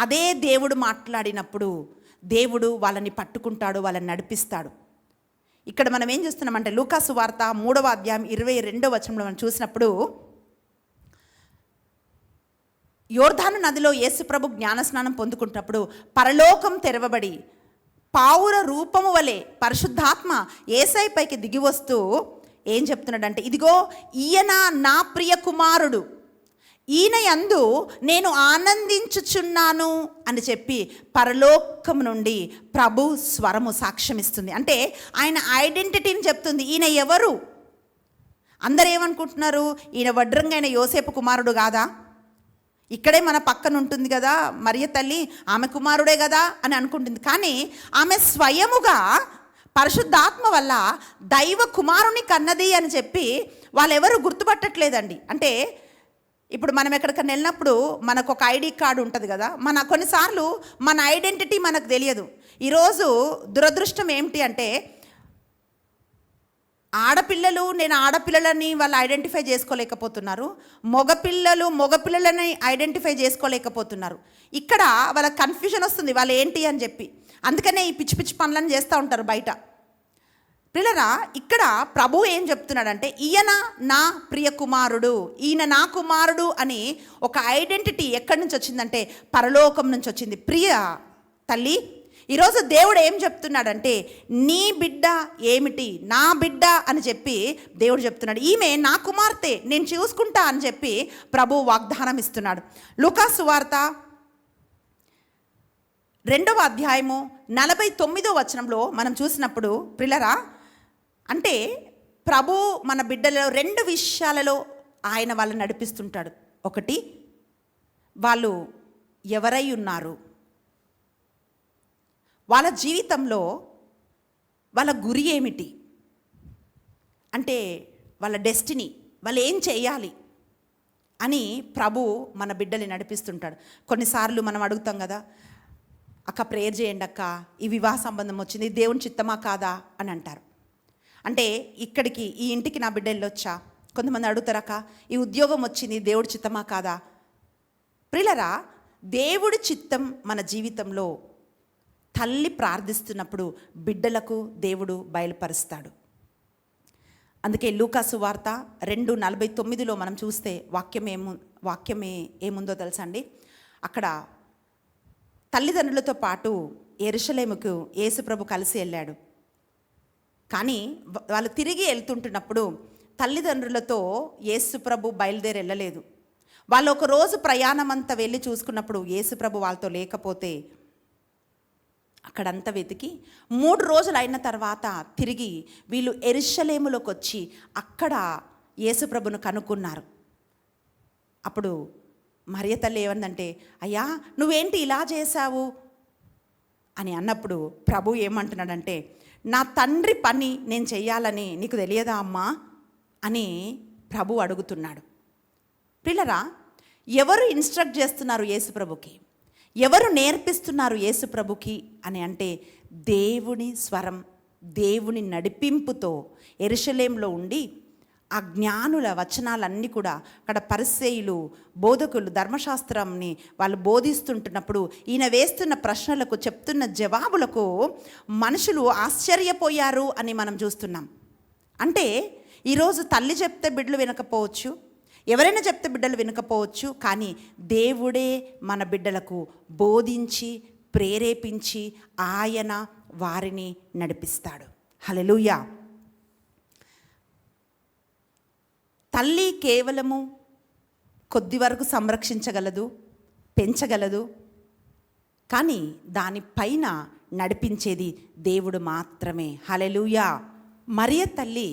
అదే దేవుడు మాట్లాడినప్పుడు దేవుడు వాళ్ళని పట్టుకుంటాడు, వాళ్ళని నడిపిస్తాడు. ఇక్కడ మనం ఏం చూస్తున్నామంటే, లూకా సువార్త 3వ అధ్యాయం 22వ వచనంలో మనం చూసినప్పుడు, యోర్దాను నదిలో యేసుప్రభు జ్ఞానస్నానం పొందుకుంటున్నప్పుడు పరలోకం తెరవబడి పావుర రూపము వలె పరిశుద్ధాత్మ యేసయ్య పైకి దిగి వస్తూ ఏం చెప్తున్నాడంటే, ఇదిగో ఈయన నా ప్రియ కుమారుడు, ఈయన యందు నేను ఆనందించుచున్నాను అని చెప్పి పరలోకం నుండి ప్రభు స్వరము సాక్ష్యమిస్తుంది. అంటే ఆయన ఐడెంటిటీని చెప్తుంది. ఈయన ఎవరు? అందరూ ఏమనుకుంటున్నారు, ఈయన వడ్రంగైన యోసేపు కుమారుడు కాదా, ఇక్కడే మన పక్కన ఉంటుంది కదా మరియ తల్లి, ఆమె కుమారుడే కదా అని అనుకుంటుంది. కానీ ఆమె స్వయముగా పరిశుద్ధాత్మ వల్ల దైవ కుమారుని కన్నది అని చెప్పి వాళ్ళెవరూ గుర్తుపట్టట్లేదండి. అంటే ఇప్పుడు మనం ఎక్కడికైనా వెళ్ళినప్పుడు మనకు ఒక ఐడి కార్డు ఉంటుంది కదా, కొన్నిసార్లు మన ఐడెంటిటీ మనకు తెలియదు. ఈరోజు దురదృష్టం ఏమిటి అంటే, ఆడపిల్లలు నేను ఆడపిల్లలని వాళ్ళు ఐడెంటిఫై చేసుకోలేకపోతున్నారు, మగపిల్లలని ఐడెంటిఫై చేసుకోలేకపోతున్నారు. ఇక్కడ వాళ్ళకి కన్ఫ్యూజన్ వస్తుంది వాళ్ళు ఏంటి అని చెప్పి. అందుకనే ఈ పిచ్చి పిచ్చి పనులను చేస్తూ ఉంటారు బయట. పిల్లరా, ఇక్కడ ప్రభు ఏం చెప్తున్నాడంటే, ఈయన నా ప్రియ కుమారుడు, ఈయన నా కుమారుడు అని ఒక ఐడెంటిటీ ఎక్కడి నుంచి వచ్చిందంటే పరలోకం నుంచి వచ్చింది. ప్రియ తల్లి, ఈరోజు దేవుడు ఏం చెప్తున్నాడంటే, నీ బిడ్డ ఏమిటి, నా బిడ్డ అని చెప్పి దేవుడు చెప్తున్నాడు. ఈమె నా కుమార్తె, నేను చూసుకుంటా అని చెప్పి ప్రభు వాగ్దానం ఇస్తున్నాడు. లూకా సువార్త 2వ అధ్యాయము 49వ వచనంలో మనం చూసినప్పుడు పిల్లరా, అంటే ప్రభు మన బిడ్డలలో 2 విషయాలలో ఆయన వాళ్ళని నడిపిస్తుంటాడు. ఒకటి, వాళ్ళు ఎవరై ఉన్నారు, వాళ్ళ జీవితంలో వాళ్ళ గురి ఏమిటి, అంటే వాళ్ళ డెస్టినీ, వాళ్ళు ఏం చేయాలి అని ప్రభు మన బిడ్డల్ని నడిపిస్తుంటాడు. కొన్నిసార్లు మనం అడుగుతాం కదా, అక్క ప్రేయర్ చేయండి అక్క, ఈ వివాహ సంబంధం వచ్చింది, దేవుని చిత్తమా కాదా అని అంటారు. అంటే ఇక్కడికి ఈ ఇంటికి నా బిడ్డ వెళ్ళొచ్చా? కొంతమంది అడుగుతారక్క, ఈ ఉద్యోగం వచ్చింది, దేవుడి చిత్తమా కాదా? ప్రియులరా, దేవుడి చిత్తం మన జీవితంలో తల్లి ప్రార్థిస్తున్నప్పుడు బిడ్డలకు దేవుడు బయలుపరుస్తాడు. అందుకే లూకా సువార్త 2:49లో మనం చూస్తే వాక్యమే ఏముందో తెలుసా అండి? అక్కడ తల్లిదండ్రులతో పాటు యెరూషలేముకు యేసుప్రభు కలిసి వెళ్ళాడు. కానీ వాళ్ళు తిరిగి వెళ్తుంటున్నప్పుడు తల్లిదండ్రులతో యేసుప్రభు బయలుదేరి వెళ్ళలేదు. వాళ్ళు ఒక రోజు ప్రయాణం అంతా వెళ్ళి చూసుకున్నప్పుడు యేసుప్రభు వాళ్ళతో లేకపోతే అక్కడంతా వెతికి 3 రోజులు అయిన తర్వాత తిరిగి వీళ్ళు యెరూషలేములోకి వచ్చి అక్కడ యేసుప్రభును కనుక్కున్నారు. అప్పుడు మరియ తల్లి ఏమందంటే, అయ్యా నువ్వేంటి ఇలా చేశావు అని అన్నప్పుడు ప్రభు ఏమంటున్నాడంటే, నా తండ్రి పని నేను చెయ్యాలని నీకు తెలియదా అమ్మా అని ప్రభు అడుగుతున్నాడు. పిల్లరా, ఎవరు ఇన్స్ట్రక్ట్ చేస్తున్నారు యేసుప్రభుకి, ఎవరు నేర్పిస్తున్నారు యేసుప్రభుకి అని అంటే దేవుని స్వరం, దేవుని నడిపింపుతో యెరూషలేములో ఉండి ఆ జ్ఞానుల వచనాలన్నీ కూడా అక్కడ పరిసయ్యులు, బోధకులు, ధర్మశాస్త్రంని వాళ్ళు బోధిస్తుంటున్నప్పుడు ఈయన వేస్తున్న ప్రశ్నలకు చెప్తున్న జవాబులకు మనుషులు ఆశ్చర్యపోయారు అని మనం చూస్తున్నాం. అంటే ఈరోజు తల్లి చెప్తే బిడ్డలు వినకపోవచ్చు, ఎవరైనా చెప్తే బిడ్డలు వినకపోవచ్చు, కానీ దేవుడే మన బిడ్డలకు బోధించి ప్రేరేపించి ఆయన వారిని నడిపిస్తాడు. హల్లెలూయా. తల్లి కేవలము కొద్ది వరకు సంరక్షించగలదు, పెంచగలదు, కానీ దానిపైన నడిపించేది దేవుడు మాత్రమే. హల్లెలూయా. మరియ తల్లి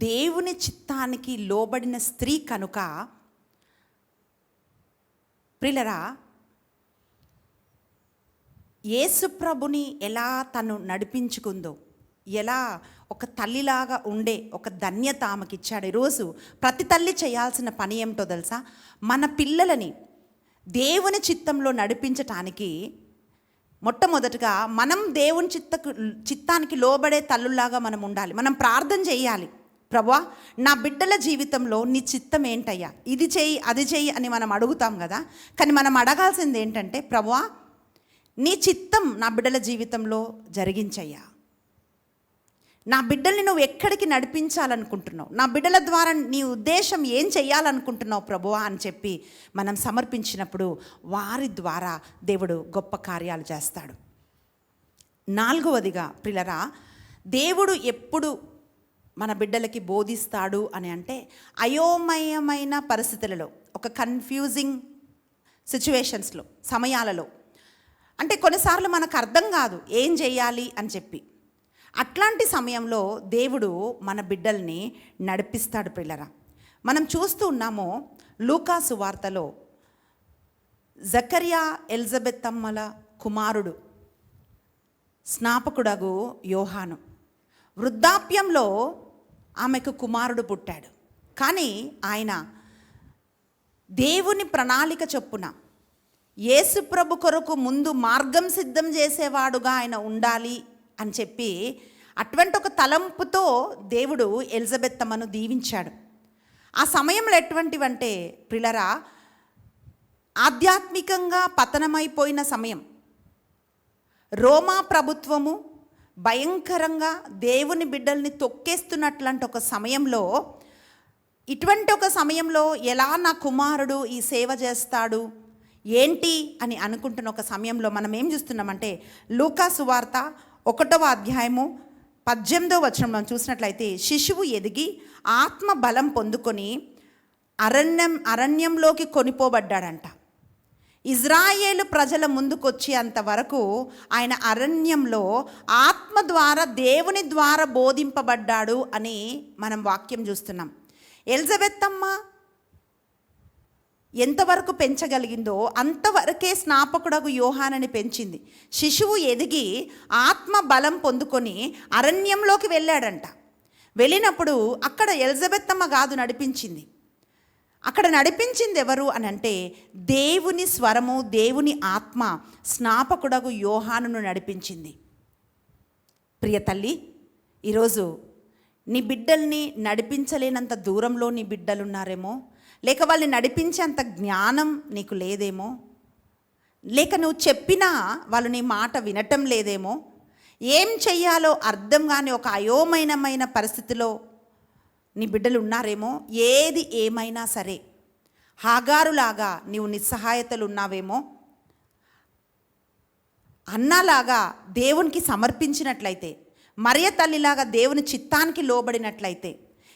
దేవుని చిత్తానికి లోబడిన స్త్రీ కనుక ప్రియులరా, యేసుప్రభుని ఎలా తను నడిపించుకుందో, ఎలా ఒక తల్లిలాగా ఉండే ఒక ధన్యత ఆమెకి ఇచ్చాడు. ఈరోజు ప్రతి తల్లి చేయాల్సిన పని ఏమిటో తెలుసా? మన పిల్లలని దేవుని చిత్తంలో నడిపించటానికి మొట్టమొదటిగా మనం దేవుని చిత్తానికి లోబడే తల్లులాగా మనం ఉండాలి. మనం ప్రార్థన చేయాలి, ప్రభువా నా బిడ్డల జీవితంలో నీ చిత్తం ఏంటయ్యా, ఇది చెయ్యి అది చెయ్యి అని మనం అడుగుతాం కదా. కానీ మనం అడగాల్సింది ఏంటంటే, ప్రభువా నీ చిత్తం నా బిడ్డల జీవితంలో జరిగించయ్యా, నా బిడ్డల్ని నువ్వు ఎక్కడికి నడిపించాలనుకుంటున్నావు, నా బిడ్డల ద్వారా నీ ఉద్దేశం ఏం చెయ్యాలనుకుంటున్నావు ప్రభువా అని చెప్పి మనం సమర్పించినప్పుడు వారి ద్వారా దేవుడు గొప్ప కార్యాలు చేస్తాడు. 4వదిగా ప్రియులరా, దేవుడు ఎప్పుడు మన బిడ్డలకి బోధిస్తాడు అని అంటే అయోమయమైన పరిస్థితులలో, ఒక కన్ఫ్యూజింగ్ సిచ్యువేషన్స్లో, సమయాలలో. అంటే కొన్నిసార్లు మనకు అర్థం కాదు ఏం చేయాలి అని చెప్పి. అట్లాంటి సమయంలో దేవుడు మన బిడ్డల్ని నడిపిస్తాడు పిల్లరా. మనం చూస్తూ ఉన్నాము లూకా సువార్తలో జకర్యా ఎలిజబెత్ అమ్మల కుమారుడు స్నాపకుడగు యోహాను. వృద్ధాప్యంలో ఆమెకు కుమారుడు పుట్టాడు. కానీ ఆయన దేవుని ప్రణాళిక చొప్పున యేసుప్రభు కొరకు ముందు మార్గం సిద్ధం చేసేవాడుగా ఆయన ఉండాలి అని చెప్పి అటువంటి ఒక తలంపుతో దేవుడు ఎలిజబెత్ అమ్మను దీవించాడు. ఆ సమయంలో ఎటువంటివంటే ప్రిలరా, ఆధ్యాత్మికంగా పతనమైపోయిన సమయం. రోమా ప్రభుత్వము భయంకరంగా దేవుని బిడ్డల్ని తొక్కేస్తున్నట్లాంటి ఒక సమయంలో, ఇటువంటి ఒక సమయంలో ఎలా నా కుమారుడు ఈ సేవ చేస్తాడు ఏంటి అని అనుకుంటున్న ఒక సమయంలో మనం ఏం చూస్తున్నామంటే లూకా సువార్త 1వ అధ్యాయము 18వ వచనం మనం చూసినట్లయితే, శిశువు ఎదిగి ఆత్మ బలం పొందుకొని అరణ్యంలోకి కొనిపోబడ్డాడంట. ఇజ్రాయేలు ప్రజల ముందుకొచ్చే అంతవరకు ఆయన అరణ్యంలో ఆత్మ ద్వారా దేవుని ద్వారా బోధింపబడ్డాడు అని మనం వాక్యం చూస్తున్నాం. ఎలిజబెత్ అమ్మ ఎంతవరకు పెంచగలిగిందో అంతవరకే స్నాపకుడగు యోహానని పెంచింది. శిశువు ఎదిగి ఆత్మ బలం పొందుకొని అరణ్యంలోకి వెళ్ళాడంట. వెళ్ళినప్పుడు అక్కడ ఎలిజబెత్ అమ్మ కాదు నడిపించింది. అక్కడ నడిపించింది ఎవరు అని అంటే దేవుని స్వరము, దేవుని ఆత్మ స్నాపకుడగు యోహానును నడిపించింది. ప్రియ తల్లి, ఈరోజు నీ బిడ్డల్ని నడిపించలేనంత దూరంలో నీ బిడ్డలున్నారేమో, లేక వాళ్ళని నడిపించేంత జ్ఞానం నీకు లేదేమో, లేక నువ్వు చెప్పినా వాళ్ళు నీ మాట వినటం లేదేమో, ఏం చెయ్యాలో అర్థం కాని ఒక అయోమయమైన పరిస్థితిలో నీ బిడ్డలు ఉన్నారేమో. ఏది ఏమైనా సరే హాగారులాగా నీవు నిస్సహాయతలు ఉన్నావేమో, అన్నలాగా దేవునికి సమర్పించినట్లయితే, మరియ తల్లిలాగా దేవుని చిత్తానికి లోబడినట్లయితే,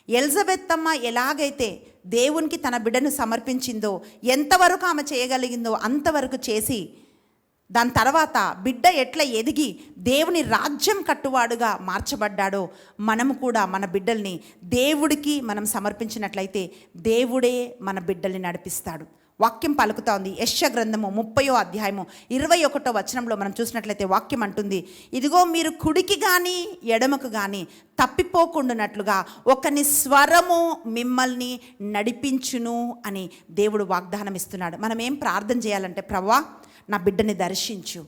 ఎలిజబెత్ అమ్మ ఎలాగైతే దేవునికి తన బిడ్డను సమర్పించిందో, ఎంతవరకు ఆమె చేయగలిగిందో అంతవరకు చేసి, దాని తర్వాత బిడ్డ ఎట్లా ఎదిగి దేవుని రాజ్యం కట్టువాడుగా మార్చబడ్డాడో, మనము కూడా మన బిడ్డల్ని దేవుడికి మనం సమర్పించినట్లయితే దేవుడే మన బిడ్డల్ని నడిపిస్తాడు. వాక్యం పలుకుతా ఉంది. యెషయా గ్రంథము 30వ అధ్యాయము 21వ వచనంలో మనం చూసినట్లయితే వాక్యం అంటుంది, ఇదిగో మీరు కుడికి కానీ ఎడమకు కానీ తప్పిపోకుండానట్లుగా ఒకని స్వరము మిమ్మల్ని నడిపించును అని దేవుడు వాగ్దానం ఇస్తున్నాడు. మనం ఏం ప్రార్థన చేయాలంటే, ప్రభువా నా బిడ్డని దర్శించు,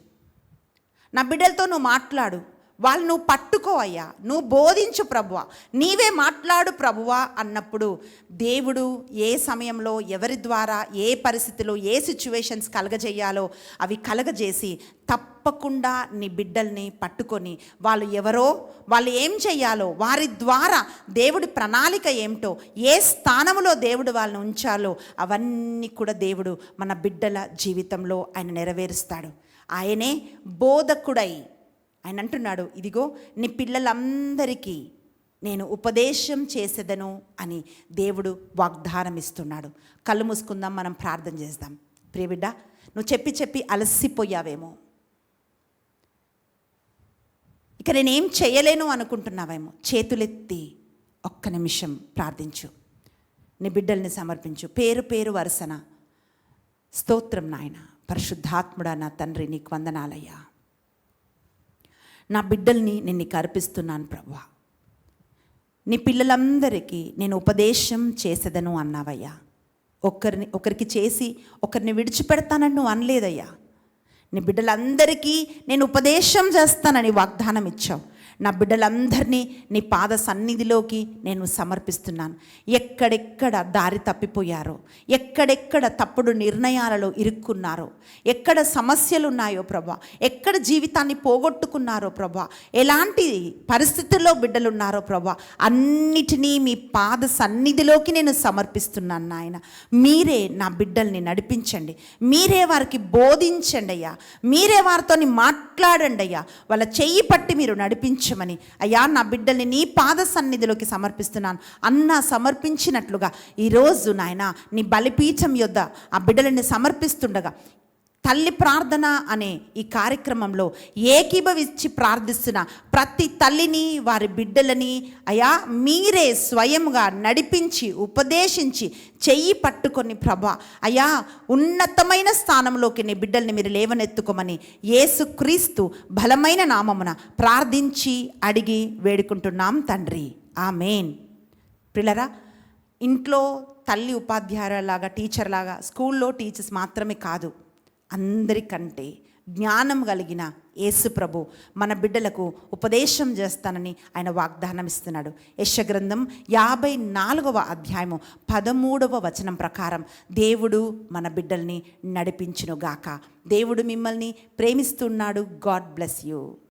నా బిడ్డలతో నువ్వు మాట్లాడు, వాళ్ళు నువ్వు పట్టుకో అయ్యా, నువ్వు బోధించు ప్రభువా, నీవే మాట్లాడు ప్రభువా అన్నప్పుడు దేవుడు ఏ సమయంలో ఎవరి ద్వారా ఏ పరిస్థితిలో ఏ సిచ్యువేషన్స్ కలగజేయాలో అవి కలగజేసి తప్పకుండా నీ బిడ్డల్ని పట్టుకొని వాళ్ళు ఎవరో, వాళ్ళు ఏం చెయ్యాలో, వారి ద్వారా దేవుడి ప్రణాళిక ఏమిటో, ఏ స్థానంలో దేవుడు వాళ్ళని ఉంచాలో అవన్నీ కూడా దేవుడు మన బిడ్డల జీవితంలో ఆయన నెరవేరుస్తాడు. ఆయనే బోధకుడై ఆయన అంటున్నాడు, ఇదిగో నీ పిల్లలందరికీ నేను ఉపదేశం చేసేదను అని దేవుడు వాగ్దానం ఇస్తున్నాడు. కళ్ళు మూసుకుందాం, మనం ప్రార్థన చేద్దాం. ప్రియబిడ్డ, నువ్వు చెప్పి చెప్పి అలసిపోయావేమో, ఇక నేనేం చేయలేను అనుకుంటున్నావేమో, చేతులెత్తి ఒక్క నిమిషం ప్రార్థించు. నీ బిడ్డల్ని సమర్పించు, పేరు పేరు వరుసన. స్తోత్రం నాయన, పరిశుద్ధాత్ముడా నా తండ్రి, నీకు వందనాలయ్యా. నా బిడ్డల్ని నేను నీకు అర్పిస్తున్నాను ప్రభువా. నీ పిల్లలందరికీ నేను ఉపదేశం చేసేదను అన్నావయ్యా. ఒకరికి చేసి ఒకరిని విడిచిపెడతానని నువ్వు అనలేదయ్యా. నీ బిడ్డలందరికీ నేను ఉపదేశం చేస్తానని వాగ్దానం ఇచ్చావు. నా బిడ్డలందరినీ నీ పాద సన్నిధిలోకి నేను సమర్పిస్తున్నాను. ఎక్కడెక్కడ దారి తప్పిపోయారో, ఎక్కడెక్కడ తప్పుడు నిర్ణయాలలో ఇరుక్కున్నారో, ఎక్కడ సమస్యలు ఉన్నాయో ప్రభా, ఎక్కడ జీవితాన్ని పోగొట్టుకున్నారో ప్రభా, ఎలాంటి పరిస్థితుల్లో బిడ్డలు ఉన్నారో ప్రభా, అన్నిటినీ మీ పాద సన్నిధిలోకి నేను సమర్పిస్తున్నాను నాయన. మీరే నా బిడ్డల్ని నడిపించండి, మీరే వారికి బోధించండి అయ్యా, మీరే వారితో మాట్లాడండి అయ్యా. వాళ్ళ చెయ్యి పట్టి మీరు నడిపించండి నడిపించమని, అయ్యా నా బిడ్డల్ని నీ పాద సన్నిధిలోకి సమర్పిస్తున్నాను అన్న సమర్పించినట్లుగా ఈరోజు నాయన నీ బలిపీఠం యొద్ద ఆ బిడ్డలని సమర్పిస్తుండగా తల్లి ప్రార్థన అనే ఈ కార్యక్రమంలో ఏకీభవించి ప్రార్థిస్తున్న ప్రతి తల్లిని, వారి బిడ్డలని అయా మీరే స్వయంగా నడిపించి ఉపదేశించి చెయ్యి పట్టుకొని ప్రభా అయా ఉన్నతమైన స్థానంలోకి నీ బిడ్డల్ని మీరు లేవనెత్తుకోమని యేసుక్రీస్తు బలమైన నామమున ప్రార్థించి అడిగి వేడుకుంటున్నాం తండ్రి, ఆమేన్. ప్రియులారా, ఇంట్లో తల్లి ఉపాధ్యాయురాలాగా, టీచర్ లాగా, స్కూల్లో టీచర్స్ మాత్రమే కాదు, అందరికంటే జ్ఞానం కలిగిన యేసు ప్రభు మన బిడ్డలకు ఉపదేశం చేస్తానని ఆయన వాగ్దానం ఇస్తున్నాడు. యెషయా గ్రంథం 54వ అధ్యాయము 13వ వచనం ప్రకారం దేవుడు మన బిడ్డల్ని నడిపించునుగాక. దేవుడు మిమ్మల్ని ప్రేమిస్తున్నాడు. God bless you.